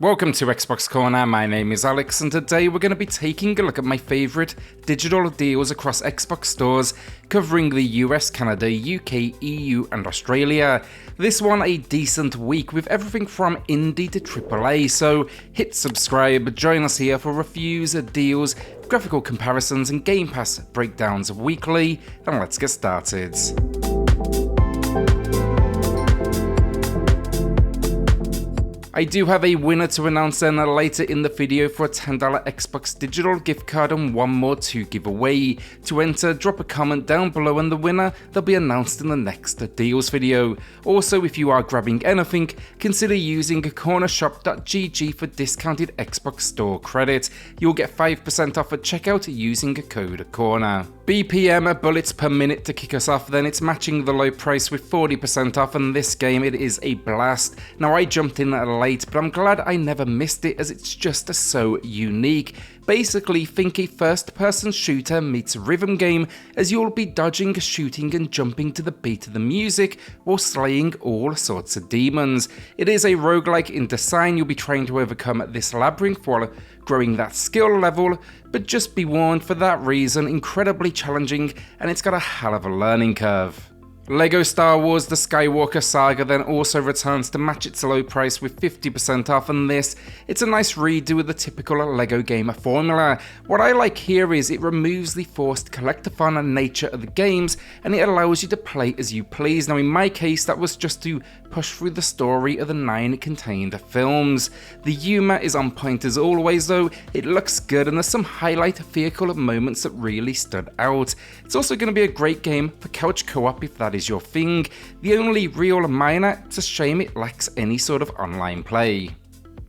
Welcome to Xbox Corner, my name is Alex and today we're going to be taking a look at my favourite digital deals across Xbox stores covering the US, Canada, UK, EU and Australia. This one a decent week with everything from indie to AAA, so hit subscribe, join us here for reviews, deals, graphical comparisons and Game Pass breakdowns weekly, and let's get started. I do have a winner to announce then later in the video for a $10 Xbox digital gift card and one more to give away. To enter, drop a comment down below and the winner they'll be announced in the next deals video. Also, if you are grabbing anything, consider using cornershop.gg for discounted Xbox store credit. You'll get 5% off at checkout using code CORNER. BPM bullets per minute to kick us off, then it's matching the low price with 40% off, and this game it is a blast. Now I jumped in late, but I'm glad I never missed it as it's just so unique. Basically, think a first-person shooter meets rhythm game as you'll be dodging, shooting and jumping to the beat of the music while slaying all sorts of demons. It is a roguelike in design. You'll be trying to overcome this labyrinth while growing that skill level, but just be warned, for that reason, incredibly challenging and it's got a hell of a learning curve. LEGO Star Wars The Skywalker Saga then also returns to match its low price with 50% off, and it's a nice redo of the typical LEGO gamer formula. What I like here is it removes the forced collectathon nature of the games and it allows you to play as you please. Now in my case that was just to push through the story of the 9 contained films. The humour is on point as always though, it looks good and there's some highlight vehicle moments that really stood out. It's also going to be a great game for couch co-op if that is your thing. The only real minor, it's a shame it lacks any sort of online play.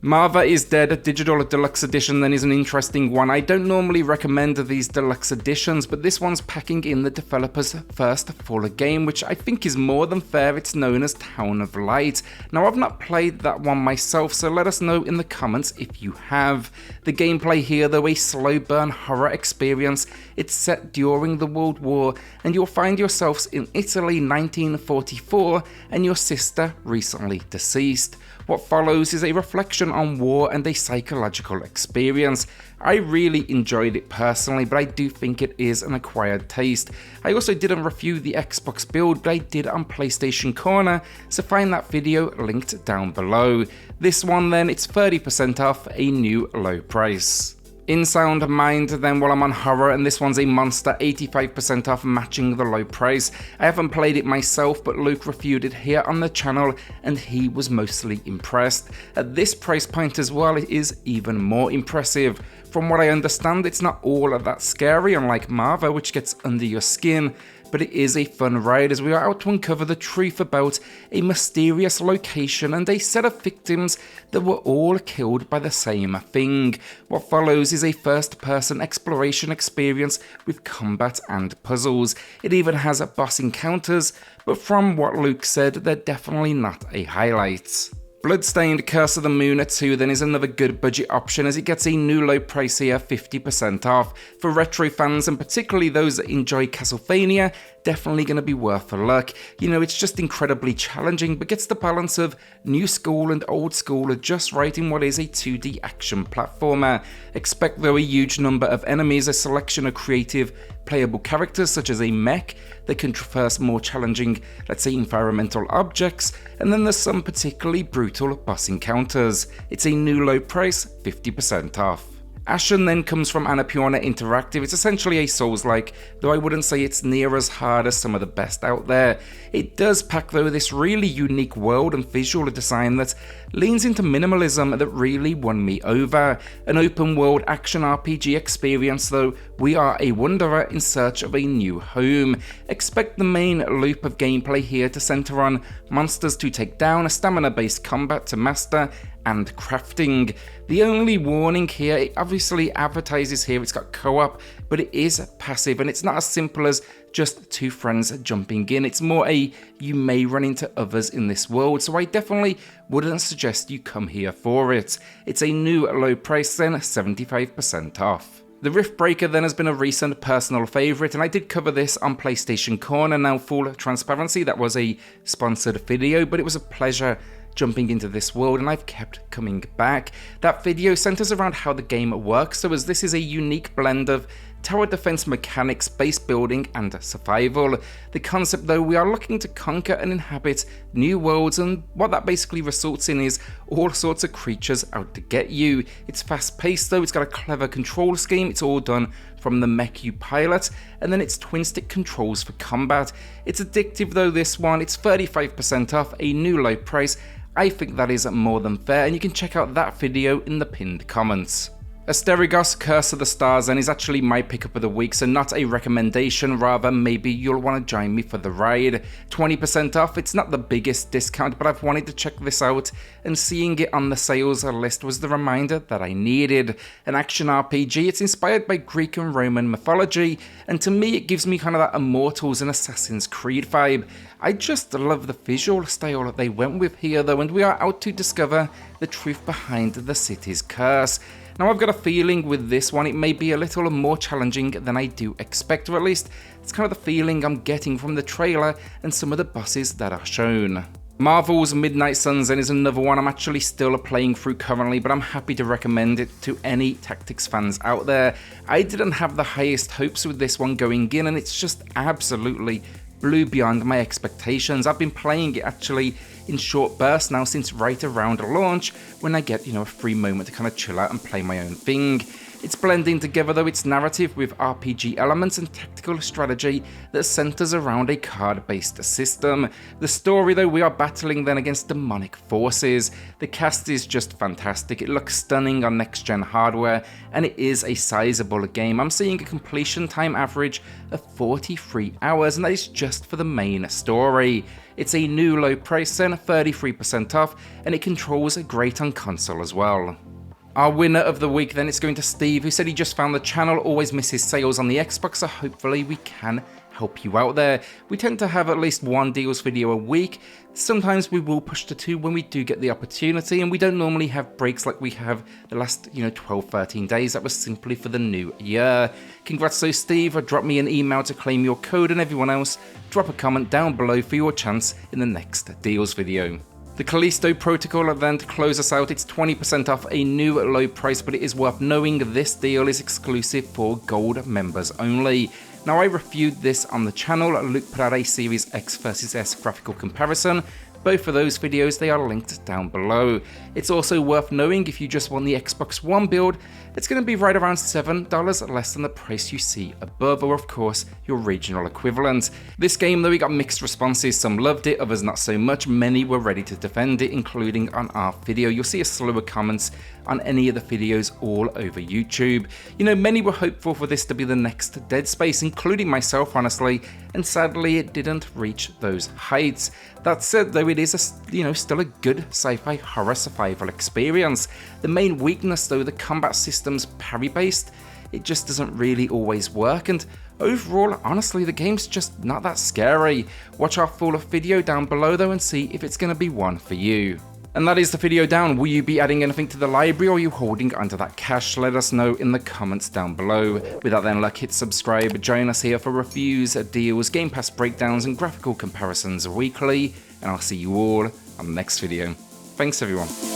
Marva is Dead Digital Deluxe Edition then is an interesting one. I don't normally recommend these deluxe editions, but this one's packing in the developer's first full game, which I think is more than fair. It's known as Town of Light. Now I've not played that one myself, so let us know in the comments if you have. The gameplay here though, a slow burn horror experience. It's set during the World War and you'll find yourselves in Italy 1944 and your sister recently deceased. What follows is a reflection on war and a psychological experience. I really enjoyed it personally, but I do think it is an acquired taste. I also didn't review the Xbox build, but I did on PlayStationCorner, so find that video linked down below. This one then, it's 30% off, a new low price. In Sound Mind then, while I'm on horror, and this one's a monster, 85% off, matching the low price. I haven't played it myself, but Luke reviewed it here on the channel and he was mostly impressed. At this price point as well, it is even more impressive. From what I understand, it's not all that scary, unlike Marva, which gets under your skin, but it is a fun ride as we are out to uncover the truth about a mysterious location and a set of victims that were all killed by the same thing. What follows is a first-person exploration experience with combat and puzzles. It even has boss encounters, but from what Luke said, they're definitely not a highlight. Bloodstained Curse of the Moon 2 then is another good budget option as it gets a new low price here, 50% off. For retro fans and particularly those that enjoy Castlevania, definitely going to be worth a look. You know, it's just incredibly challenging but gets the balance of new school and old school just right in what is a 2D action platformer. Expect though a huge number of enemies, a selection of creative playable characters such as a mech that can traverse more challenging, let's say, environmental objects, and then there's some particularly brutal boss encounters. It's a new low price, 50% off. Ashen then comes from Annapurna Interactive. It's essentially a Souls-like, though I wouldn't say it's near as hard as some of the best out there. It does pack though this really unique world and visual design that leans into minimalism that really won me over. An open world action RPG experience though, we are a wanderer in search of a new home. Expect the main loop of gameplay here to center on monsters to take down, a stamina based combat to master, and crafting. The only warning here, it obviously advertises here it's got co-op, but it is passive and it's not as simple as just two friends jumping in. It's more a you may run into others in this world, so I definitely wouldn't suggest you come here for it. It's a new low price then, 75% off. The Riftbreaker then has been a recent personal favourite, and I did cover this on PlayStation Corner. Now, full transparency, that was a sponsored video, but it was a pleasure jumping into this world, and I've kept coming back. That video centers around how the game works, so as this is a unique blend of tower defense mechanics, base building, and survival. The concept though, we are looking to conquer and inhabit new worlds, and what that basically results in is all sorts of creatures out to get you. It's fast paced though, it's got a clever control scheme, it's all done from the mech you pilot, and then it's twin stick controls for combat. It's addictive though, this one. It's 35% off, a new low price. I think that is more than fair, and you can check out that video in the pinned comments. Asterigos Curse of the Stars then is actually my pickup of the week, so not a recommendation, rather maybe you'll want to join me for the ride. 20% off, it's not the biggest discount, but I've wanted to check this out, and seeing it on the sales list was the reminder that I needed. An action RPG, it's inspired by Greek and Roman mythology, and to me it gives me kind of that Immortals and Assassin's Creed vibe. I just love the visual style that they went with here though, and we are out to discover the truth behind the city's curse. Now I've got a feeling with this one it may be a little more challenging than I do expect, or at least it's kind of the feeling I'm getting from the trailer and some of the bosses that are shown. Marvel's Midnight Suns then is another one I'm actually still playing through currently, but I'm happy to recommend it to any tactics fans out there. I didn't have the highest hopes with this one going in, and it's just absolutely blew beyond my expectations. I've been playing it actually in short bursts now since right around launch, when I get, a free moment to kind of chill out and play my own thing. It's blending together though its narrative with RPG elements and tactical strategy that centers around a card-based system. The story though, we are battling then against demonic forces. The cast is just fantastic, it looks stunning on next-gen hardware, and it is a sizable game. I'm seeing a completion time average of 43 hours, and that is just for the main story. It's a new low price then, 33% off, and it controls great on console as well. Our winner of the week then, it's going to Steve, who said he just found the channel always misses sales on the Xbox, so hopefully we can help you out there. We tend to have at least one deals video a week. Sometimes we will push to 2 when we do get the opportunity, and we don't normally have breaks like we have the last 12-13 days. That was simply for the new year. Congrats to Steve. Drop me an email to claim your code, and everyone else, drop a comment down below for your chance in the next deals video. The Callisto Protocol event to close us out, it's 20% off, a new low price, but it is worth knowing this deal is exclusive for gold members only. Now I reviewed this on the channel. Luke put out a Series X versus S graphical comparison. Both of those videos, they are linked down below. It's also worth knowing if you just want the Xbox One build, it's going to be right around $7 less than the price you see above, or of course your regional equivalent. This game though, we got mixed responses, some loved it, others not so much. Many were ready to defend it, including on our video. You'll see a slew of comments on any of the videos all over YouTube. Many were hopeful for this to be the next Dead Space, including myself honestly, and sadly it didn't reach those heights. That said though, it is still a good sci-fi horror survival experience. The main weakness though, the combat system's parry based, it just doesn't really always work, and overall honestly the game's just not that scary. Watch our full video down below though and see if it's going to be one for you. And that is the video down. Will you be adding anything to the library, or are you holding onto that cash? Let us know in the comments down below. Without then luck, hit subscribe, join us here for reviews, deals, Game Pass breakdowns and graphical comparisons weekly, and I'll see you all on the next video. Thanks everyone.